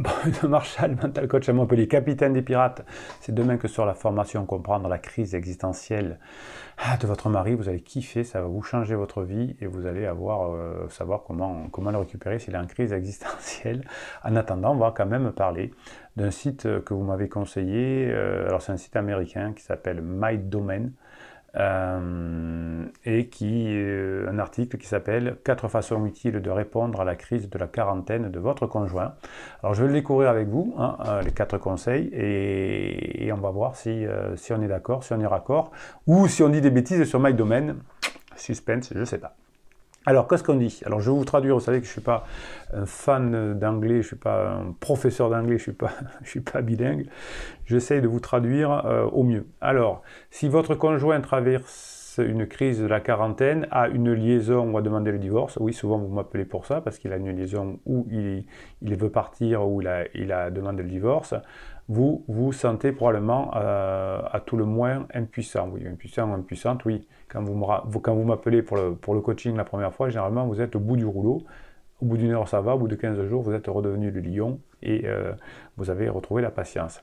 de Marshall, mental coach à Montpellier, capitaine des pirates. C'est demain que sur la formation comprendre la crise existentielle de votre mari. Vous allez kiffer, ça va vous changer votre vie et vous allez savoir comment le récupérer s'il est en crise existentielle. En attendant, on va quand même parler d'un site que vous m'avez conseillé. Alors c'est un site américain qui s'appelle My Domain. Et un article qui s'appelle 4 façons utiles de répondre à la crise de la quarantaine de votre conjoint. Alors je vais le découvrir avec vous, les 4 conseils, et on va voir si on est d'accord, si on est raccord, ou si on dit des bêtises sur My Domain. Suspense, je ne sais pas. Alors, qu'est-ce qu'on dit? Alors, je vais vous traduire, vous savez que je ne suis pas un fan d'anglais, je ne suis pas un professeur d'anglais, je ne suis pas bilingue. J'essaye de vous traduire au mieux. Alors, si votre conjoint traverse une crise de la quarantaine, a une liaison ou a demandé le divorce, oui, souvent vous m'appelez pour ça, parce qu'il a une liaison où il veut partir, ou il a demandé le divorce, vous vous sentez probablement à tout le moins impuissant. Oui, impuissant ou impuissante, oui. Quand vous m'appelez pour le coaching la première fois, généralement vous êtes au bout du rouleau. Au bout d'une heure ça va, au bout de 15 jours vous êtes redevenu le lion et vous avez retrouvé la patience.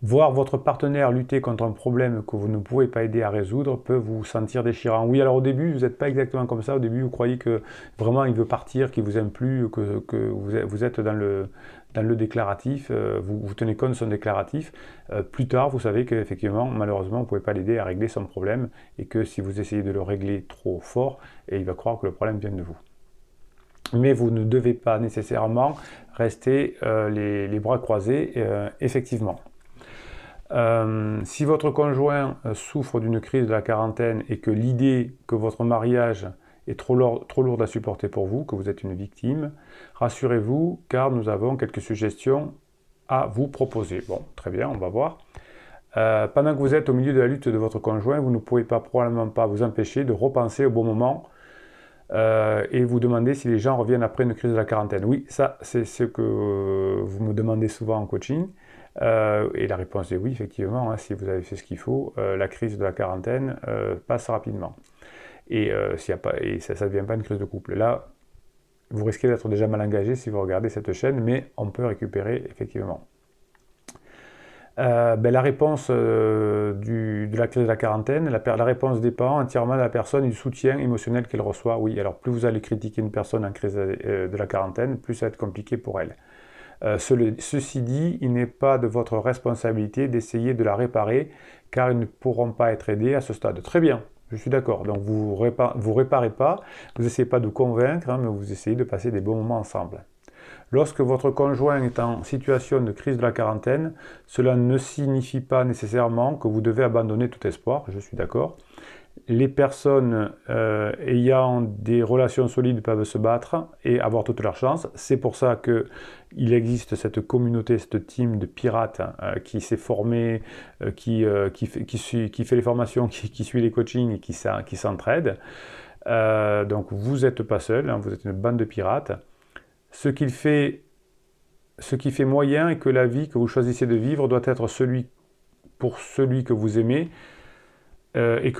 Voir votre partenaire lutter contre un problème que vous ne pouvez pas aider à résoudre peut vous sentir déchirant. Oui, alors au début, vous n'êtes pas exactement comme ça. Au début, vous croyez que vraiment il veut partir, qu'il vous aime plus, que vous êtes dans le déclaratif, vous tenez compte de son déclaratif. Plus tard, vous savez qu'effectivement, malheureusement, vous ne pouvez pas l'aider à régler son problème et que si vous essayez de le régler trop fort, il va croire que le problème vient de vous. Mais vous ne devez pas nécessairement rester les bras croisés, effectivement. Si votre conjoint souffre d'une crise de la quarantaine et que l'idée que votre mariage est trop lourde à supporter pour vous, que vous êtes une victime, rassurez-vous car nous avons quelques suggestions à vous proposer. Bon, très bien, on va voir. Pendant que vous êtes au milieu de la lutte de votre conjoint, vous ne pouvez probablement pas vous empêcher de repenser au bon moment et vous demander si les gens reviennent après une crise de la quarantaine. Oui, ça c'est ce que vous me demandez souvent en coaching. Et la réponse est oui, effectivement, si vous avez fait ce qu'il faut, la crise de la quarantaine passe rapidement. Et, ça ne devient pas une crise de couple. Là, vous risquez d'être déjà mal engagé si vous regardez cette chaîne, mais on peut récupérer effectivement. La réponse de la crise de la quarantaine, la réponse dépend entièrement de la personne et du soutien émotionnel qu'elle reçoit. Oui, alors plus vous allez critiquer une personne en crise de la quarantaine, plus ça va être compliqué pour elle. Ceci dit, il n'est pas de votre responsabilité d'essayer de la réparer, car ils ne pourront pas être aidés à ce stade. Très bien, je suis d'accord. Donc vous réparez pas, vous n'essayez pas de convaincre, mais vous essayez de passer des bons moments ensemble. Lorsque votre conjoint est en situation de crise de la quarantaine, cela ne signifie pas nécessairement que vous devez abandonner tout espoir, je suis d'accord. Les personnes ayant des relations solides peuvent se battre et avoir toute leur chance. C'est pour ça qu'il existe cette communauté, cette team de pirates qui s'est formée, qui fait les formations, qui suit les coachings et qui s'entraide. Donc vous n'êtes pas seul, vous êtes une bande de pirates. Ce qui fait moyen est que la vie que vous choisissez de vivre doit être pour celui que vous aimez, et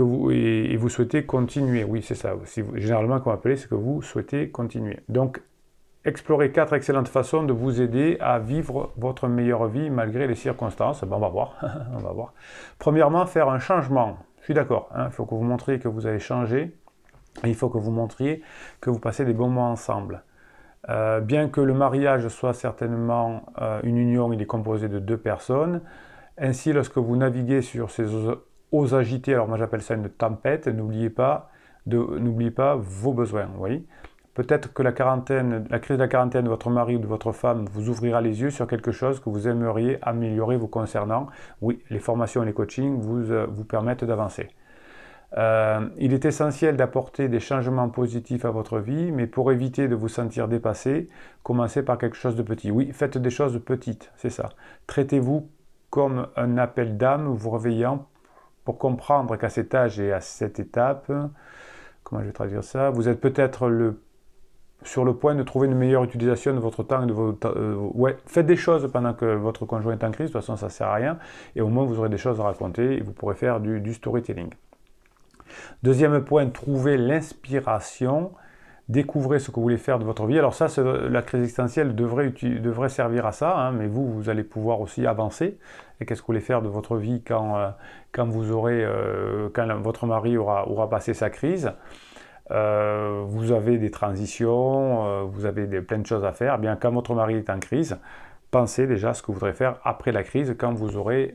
vous souhaitez continuer. Oui, c'est ça. Généralement, comme appelé, c'est que vous souhaitez continuer. Donc, explorez 4 excellentes façons de vous aider à vivre votre meilleure vie malgré les circonstances. Bon, on va voir. On va voir. Premièrement, faire un changement. Je suis d'accord. Il faut que vous montriez que vous avez changé. Et il faut que vous montriez que vous passez des bons moments ensemble. Bien que le mariage soit certainement une union, il est composé de 2 personnes. Ainsi, lorsque vous naviguez sur ces eaux agitées, alors moi j'appelle ça une tempête, n'oubliez pas vos besoins, oui. Peut-être que la crise de la quarantaine de votre mari ou de votre femme vous ouvrira les yeux sur quelque chose que vous aimeriez améliorer vous concernant. Oui, les formations et les coachings vous permettent d'avancer. Il est essentiel d'apporter des changements positifs à votre vie, mais pour éviter de vous sentir dépassé, commencez par quelque chose de petit. Oui, faites des choses petites, c'est ça. Traitez-vous comme un appel d'âme, vous réveillant pour comprendre qu'à cet âge et à cette étape, comment je vais traduire ça, vous êtes peut-être sur le point de trouver une meilleure utilisation de votre temps et de faites des choses pendant que votre conjoint est en crise, de toute façon ça ne sert à rien, et au moins vous aurez des choses à raconter et vous pourrez faire du storytelling. Deuxième point, trouvez l'inspiration découvrez ce que vous voulez faire de votre vie. Alors ça, la crise existentielle devrait servir à ça, hein, mais vous allez pouvoir aussi avancer. Et qu'est-ce que vous voulez faire de votre vie quand votre mari aura passé sa crise? Vous avez des transitions, vous avez plein de choses à faire. Eh bien, quand votre mari est en crise, pensez déjà à ce que vous voudrez faire après la crise quand vous aurez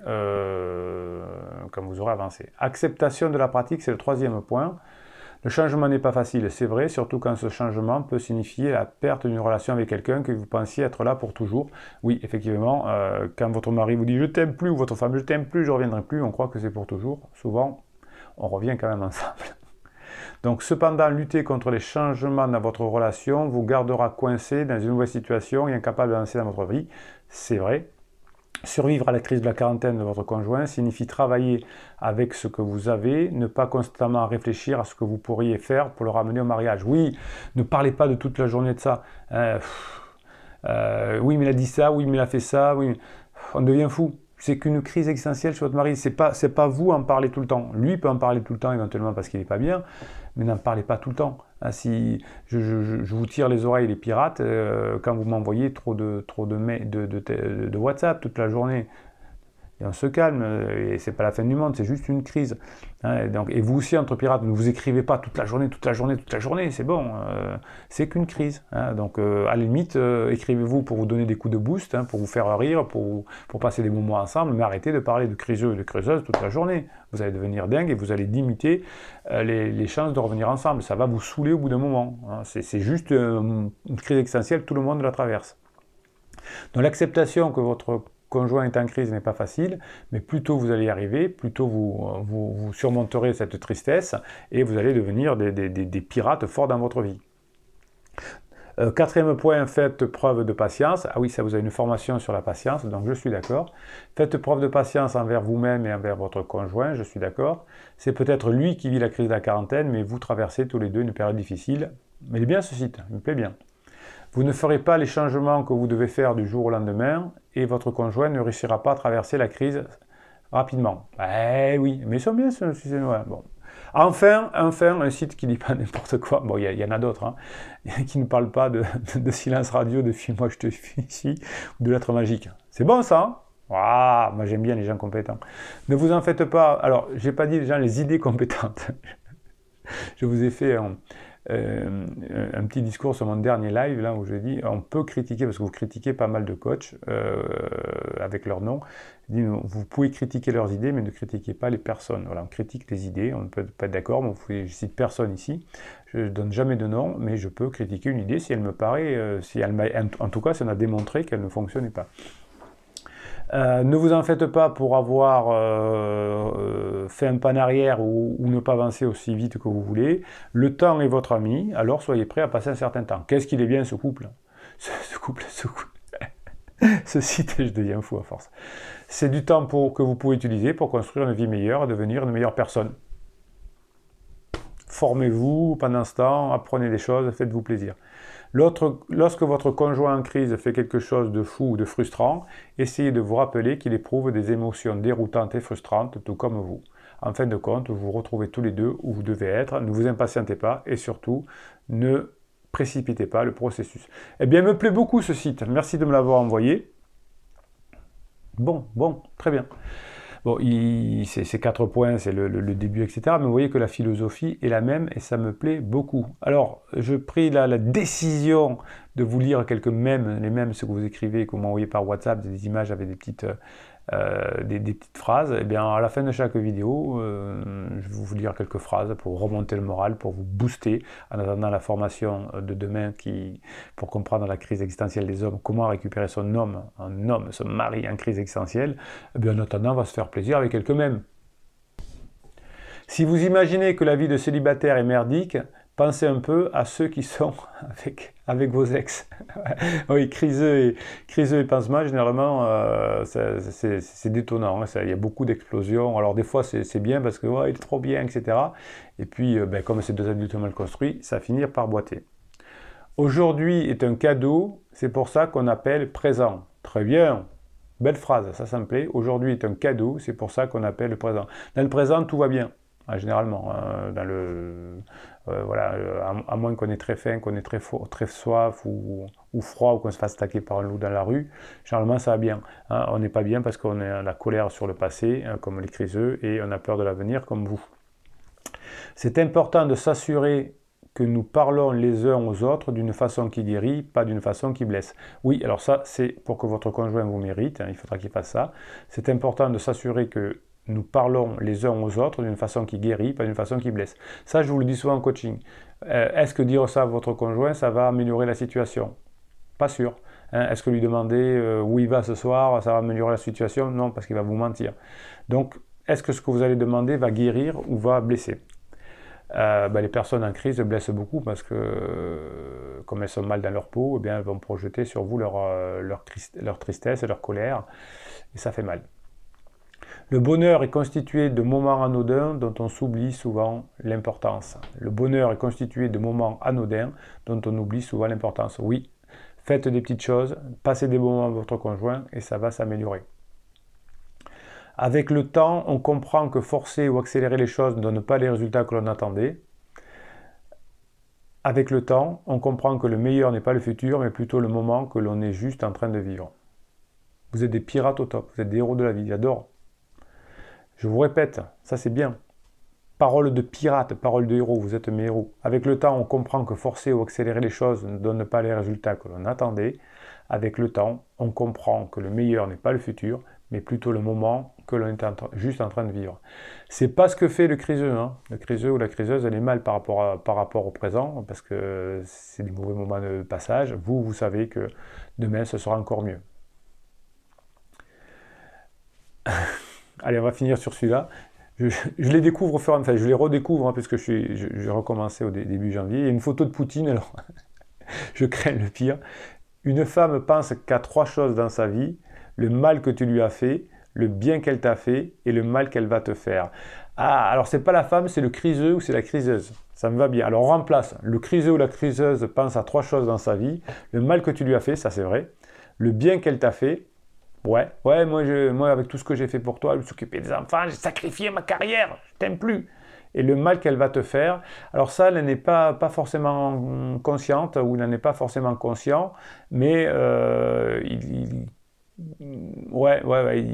avancé. Acceptation de la pratique, c'est le troisième point. Le changement n'est pas facile, c'est vrai, surtout quand ce changement peut signifier la perte d'une relation avec quelqu'un que vous pensiez être là pour toujours. Oui, effectivement, quand votre mari vous dit « je t'aime plus » ou votre femme « je t'aime plus, je ne reviendrai plus », on croit que c'est pour toujours. Souvent, on revient quand même ensemble. Donc, cependant, lutter contre les changements dans votre relation vous gardera coincé dans une nouvelle situation et incapable d'avancer dans votre vie. C'est vrai. Survivre à la crise de la quarantaine de votre conjoint signifie travailler avec ce que vous avez, ne pas constamment réfléchir à ce que vous pourriez faire pour le ramener au mariage. Oui, ne parlez pas de toute la journée de ça. Oui, mais il a dit ça, oui, mais il a fait ça. Oui, on devient fou. C'est qu'une crise existentielle chez votre mari. C'est pas vous en parler tout le temps. Lui peut en parler tout le temps éventuellement parce qu'il n'est pas bien, mais n'en parlez pas tout le temps. Si je vous tire les oreilles les pirates quand vous m'envoyez trop de WhatsApp toute la journée. Et on se calme, et c'est pas la fin du monde, c'est juste une crise. Hein, et vous aussi, entre pirates, ne vous écrivez pas toute la journée, c'est bon, c'est qu'une crise. Hein, donc, à la limite, écrivez-vous pour vous donner des coups de boost, hein, pour vous faire rire, pour passer des moments ensemble, mais arrêtez de parler de criseux et de creuseuses toute la journée. Vous allez devenir dingue et vous allez limiter les chances de revenir ensemble. Ça va vous saouler au bout d'un moment. Hein, c'est juste une crise existentielle, tout le monde la traverse. Donc, l'acceptation que votre conjoint est en crise n'est pas facile, mais plus tôt vous allez y arriver, plus tôt vous surmonterez cette tristesse et vous allez devenir des pirates forts dans votre vie. Quatrième point, faites preuve de patience. Ah oui, ça vous a une formation sur la patience, donc je suis d'accord. Faites preuve de patience envers vous-même et envers votre conjoint, je suis d'accord. C'est peut-être lui qui vit la crise de la quarantaine, mais vous traversez tous les deux une période difficile. Mais il est bien ce site, il me plaît bien. Vous ne ferez pas les changements que vous devez faire du jour au lendemain et votre conjoint ne réussira pas à traverser la crise rapidement. Eh oui, mais ils sont bien ce système. Ouais, bon. Enfin, un site qui ne dit pas n'importe quoi. Bon, il y en a d'autres, hein, qui ne parlent pas de silence radio, de film, moi je te suis ici, ou de lettres magiques. C'est bon ça, hein? Ah, moi j'aime bien les gens compétents. Ne vous en faites pas. Alors, je n'ai pas dit les gens les idées compétentes. Je vous ai fait un petit discours sur mon dernier live, là où je dis on peut critiquer, parce que vous critiquez pas mal de coachs avec leur nom. Je dis, vous pouvez critiquer leurs idées, mais ne critiquez pas les personnes. Voilà, on critique les idées, on ne peut pas être d'accord, mais je cite personne ici. Je ne donne jamais de nom, mais je peux critiquer une idée si elle me paraît, en tout cas, si on a démontré qu'elle ne fonctionnait pas. Ne vous en faites pas pour avoir fait un pas en arrière ou ne pas avancer aussi vite que vous voulez. Le temps est votre ami, alors soyez prêt à passer un certain temps. Qu'est-ce qu'il est bien ce couple? Ce couple. Ce site, je deviens fou à force. C'est du temps que vous pouvez utiliser pour construire une vie meilleure, devenir une meilleure personne. Formez-vous pendant ce temps, apprenez des choses, faites-vous plaisir. Lorsque votre conjoint en crise fait quelque chose de fou ou de frustrant, essayez de vous rappeler qu'il éprouve des émotions déroutantes et frustrantes, tout comme vous. En fin de compte, vous vous retrouvez tous les deux où vous devez être, ne vous impatientez pas et surtout, ne précipitez pas le processus. Eh bien, il me plaît beaucoup ce site, merci de me l'avoir envoyé. Bon, très bien. Bon, c'est 4 points, c'est le début, etc. Mais vous voyez que la philosophie est la même et ça me plaît beaucoup. Alors, je pris la décision de vous lire quelques mèmes, les mèmes, ce que vous écrivez, que vous m'envoyez par WhatsApp, des images avec des petites phrases. Et bien, à la fin de chaque vidéo, je vais vous lire quelques phrases pour remonter le moral, pour vous booster en attendant la formation de demain pour comprendre la crise existentielle des hommes, comment récupérer son mari en crise existentielle. Et bien, en attendant, on va se faire plaisir avec quelques mèmes. Si vous imaginez que la vie de célibataire est merdique, pensez un peu à ceux qui sont avec vos ex. Oui, criseux et pansement, généralement, c'est détonnant. Hein, il y a beaucoup d'explosions. Alors des fois, c'est bien parce que il est trop bien, etc. Et puis, comme c'est deux adultes mal construits, ça finit par boiter. Aujourd'hui est un cadeau, c'est pour ça qu'on appelle présent. Très bien, belle phrase, ça me plaît. Aujourd'hui est un cadeau, c'est pour ça qu'on appelle présent. Dans le présent, tout va bien. généralement, voilà, à moins qu'on ait très faim, qu'on ait très soif ou froid, ou qu'on se fasse attaquer par un loup dans la rue, généralement ça va bien. Hein. On n'est pas bien parce qu'on a la colère sur le passé, hein, comme les criseux, et on a peur de l'avenir, comme vous. C'est important de s'assurer que nous parlons les uns aux autres d'une façon qui guérit, pas d'une façon qui blesse. Oui, alors ça, c'est pour que votre conjoint vous mérite, hein, il faudra qu'il fasse ça. C'est important de s'assurer que nous parlons les uns aux autres d'une façon qui guérit, pas d'une façon qui blesse. Ça, je vous le dis souvent en coaching. Est-ce que dire ça à votre conjoint, ça va améliorer la situation? Pas sûr. Hein. Est-ce que lui demander où il va ce soir, ça va améliorer la situation? Non, parce qu'il va vous mentir. Donc, est-ce que ce que vous allez demander va guérir ou va blesser? Les personnes en crise blessent beaucoup parce que, comme elles sont mal dans leur peau, eh bien, elles vont projeter sur vous leur tristesse et leur colère, et ça fait mal. Le bonheur est constitué de moments anodins dont on s'oublie souvent l'importance. Le bonheur est constitué de moments anodins dont on oublie souvent l'importance. Oui, faites des petites choses, passez des bons moments avec votre conjoint et ça va s'améliorer. Avec le temps, on comprend que forcer ou accélérer les choses ne donne pas les résultats que l'on attendait. Avec le temps, on comprend que le meilleur n'est pas le futur, mais plutôt le moment que l'on est juste en train de vivre. Vous êtes des pirates au top, vous êtes des héros de la vie, j'adore. Je vous répète, ça c'est bien. Parole de pirate, parole de héros, vous êtes mes héros. Avec le temps, on comprend que forcer ou accélérer les choses ne donne pas les résultats que l'on attendait. Avec le temps, on comprend que le meilleur n'est pas le futur, mais plutôt le moment que l'on est juste en train de vivre. C'est pas ce que fait le criseux. Hein. Le criseux ou la criseuse, elle est mal par rapport au présent, parce que c'est des mauvais moments de passage. Vous savez que demain, ce sera encore mieux. Allez, on va finir sur celui-là. Je les découvre, enfin je les redécouvre, hein, parce que j'ai recommencé au début janvier. Il y a une photo de Poutine, alors je crains le pire. Une femme pense qu'à 3 choses dans sa vie: le mal que tu lui as fait, le bien qu'elle t'a fait et le mal qu'elle va te faire. Ah, alors c'est pas la femme, c'est le criseux ou c'est la criseuse. Ça me va bien. Alors on remplace. Le criseux ou la criseuse pense à 3 choses dans sa vie: le mal que tu lui as fait, ça c'est vrai, le bien qu'elle t'a fait. Ouais, moi avec tout ce que j'ai fait pour toi, s'occuper des enfants, j'ai sacrifié ma carrière, je t'aime plus. Et le mal qu'elle va te faire, alors ça, elle n'est pas forcément consciente, ou il n'en est pas forcément conscient, mais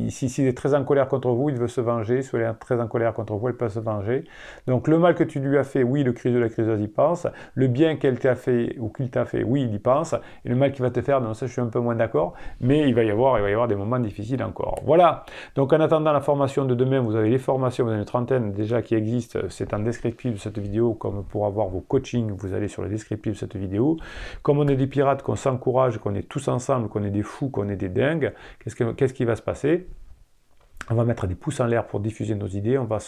s'il est très en colère contre vous, il veut se venger. Si elle est très en colère contre vous, elle peut se venger. Donc le mal que tu lui as fait, oui, le criseux, la criseuse y pense. Le bien qu'elle t'a fait ou qu'il t'a fait, oui, il y pense. Et le mal qu'il va te faire, non, ça je suis un peu moins d'accord. Mais il va y avoir des moments difficiles encore. Voilà. Donc en attendant la formation de demain, vous avez les formations, vous avez une trentaine déjà qui existent. C'est en descriptif de cette vidéo. Comme pour avoir vos coachings, vous allez sur le descriptif de cette vidéo. Comme on est des pirates, qu'on s'encourage, qu'on est tous ensemble, qu'on est des fous, qu'on est des dingues, qu'est-ce qui va se passer? On va mettre des pouces en l'air pour diffuser nos idées, on va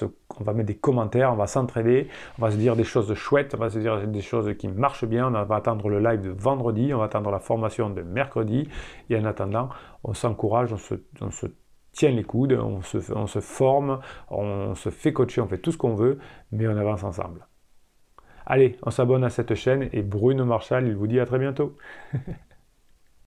mettre des commentaires, on va s'entraider, on va se dire des choses chouettes, on va se dire des choses qui marchent bien, on va attendre le live de vendredi, on va attendre la formation de mercredi, et en attendant, on s'encourage, on se tient les coudes, on se forme, on se fait coacher, on fait tout ce qu'on veut, mais on avance ensemble. Allez, on s'abonne à cette chaîne, et Bruno Marchal, il vous dit à très bientôt.